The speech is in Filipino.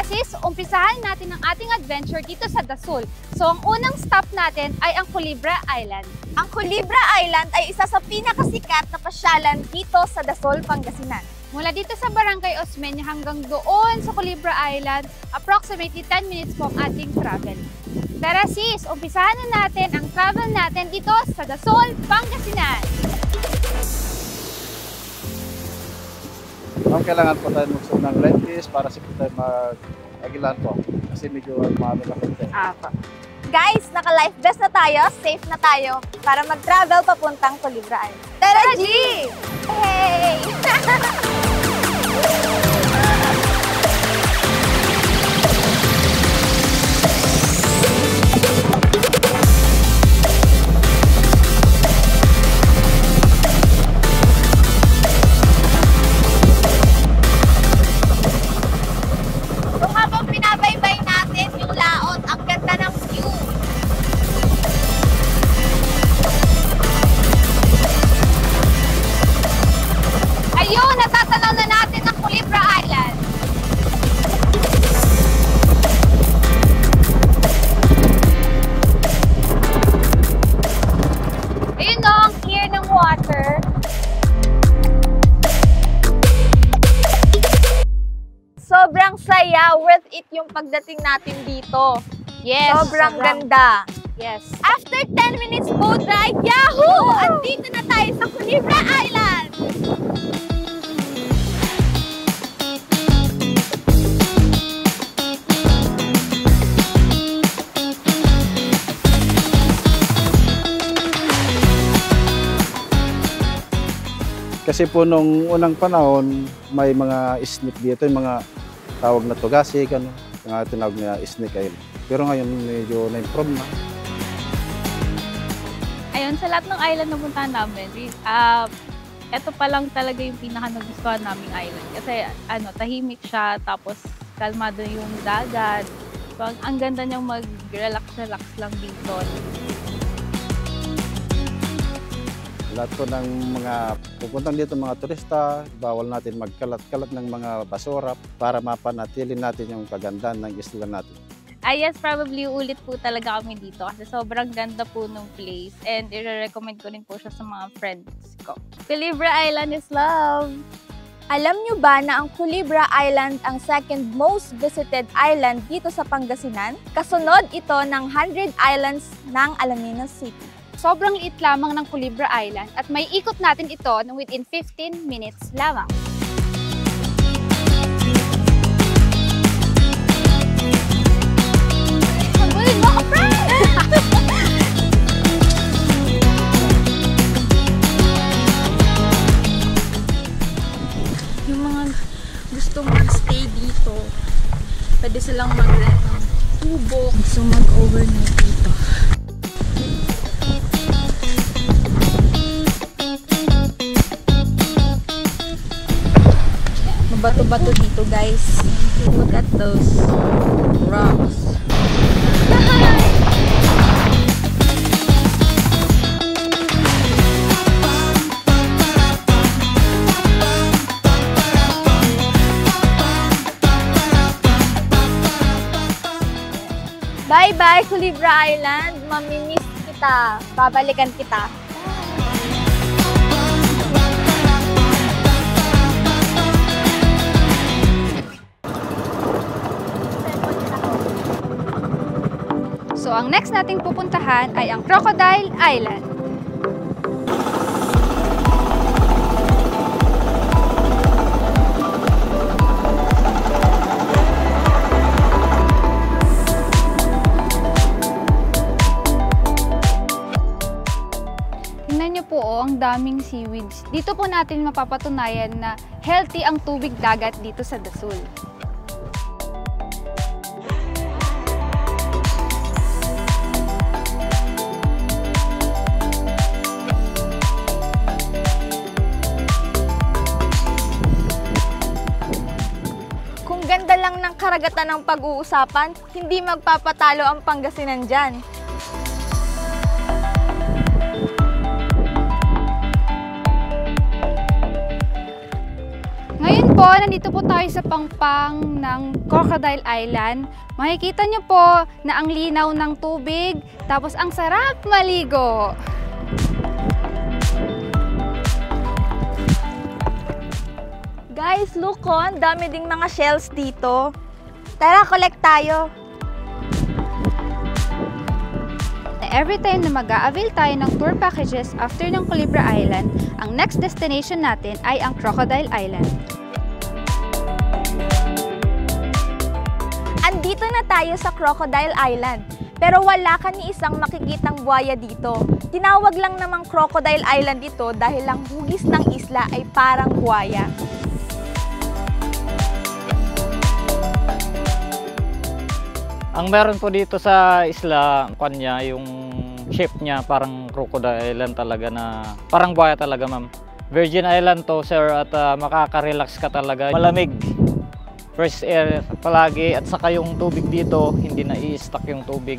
Tara sis, umpisahan natin ang ating adventure dito sa Dasul. So ang unang stop natin ay ang Culebra Island. Ang Culebra Island ay isa sa pinakasikat na pasyalan dito sa Dasul, Pangasinan. Mula dito sa Barangay Osmeña hanggang doon sa Culebra Island, approximately 10 minutes po ang ating travel. Tara sis, umpisahan na natin ang travel natin dito sa Dasul, Pangasinan. Kailangan po tayo magsuot ng red list para sa tayo mag-agilan po. Kasi medyo marami na konti. Guys, naka-life vest na tayo, safe na tayo para mag-travel papuntang Culebra Island. Tara, G! Hey! Sobrang saya, worth it yung pagdating natin dito. Yes, sobrang ganda. Yes. After 10 minutes boat ride, yahoo! Andito na tayo sa Culebra Island! Kasi po nung unang panahon, may mga snake dito, yung mga tawag na tugasik, yung tinawag na snake island. Pero ngayon medyo na-improve na. Ayun, sa lahat ng island na puntahan namin, ito pa lang talaga yung pinaka-nagustuhan naming island. Kasi tahimik siya, tapos kalmado yung dagat. So, ang ganda niyang mag-relax-relax lang dito. Lahat po ng mga pupuntang dito mga turista, bawal natin magkalat-kalat ng mga basura para mapanatili natin yung kagandahan ng isla natin. Yes, probably ulit po talaga kami dito kasi sobrang ganda po ng place and i-recommend ko rin po siya sa mga friends ko. Culebra Island is love! Alam nyo ba na ang Culebra Island ang second most visited island dito sa Pangasinan? Kasunod ito ng 100 Islands ng Alaminos City. Sobrang liit lamang ng Culebra Island at may ikot natin ito within 15 minutes lamang. Magulin mo ako, friend! Yung mga gusto mag-stay dito, pwede silang mag-rent ng tubo. Gusto mag-overnight dito. Bato-bato dito, guys. Look at those rocks. Bye-bye, Culebra Island. Mamimiss kita. Babalikan kita. So ang next nating pupuntahan ay ang Crocodile Island. Tingnan niyo po ang daming seaweeds. Dito po natin mapapatunayan na healthy ang tubig dagat dito sa Dasul. Ganda lang ng karagatan ng pag-uusapan, hindi magpapatalo ang Pangasinan dyan. Ngayon po, nandito po tayo sa pangpang ng Crocodile Island. Makikita nyo po na ang linaw ng tubig, tapos ang sarap maligo. Guys, look on, dami ding mga shells dito. Tara, collect tayo. Every time na mag-a-avail tayo ng tour packages after ng Culebra Island, ang next destination natin ay ang Crocodile Island. Andito na tayo sa Crocodile Island, pero wala ka ni isang makikitang buhaya dito. Tinawag lang namang Crocodile Island ito dahil ang hugis ng isla ay parang buhaya. Ang meron po dito sa isla, kanya yung shape niya parang crocodile island talaga na parang buhaya talaga, ma'am. Virgin Island to, sir, at makaka-relax ka talaga. Malamig, fresh air palagi, at saka yung tubig dito hindi na i-stuck yung tubig.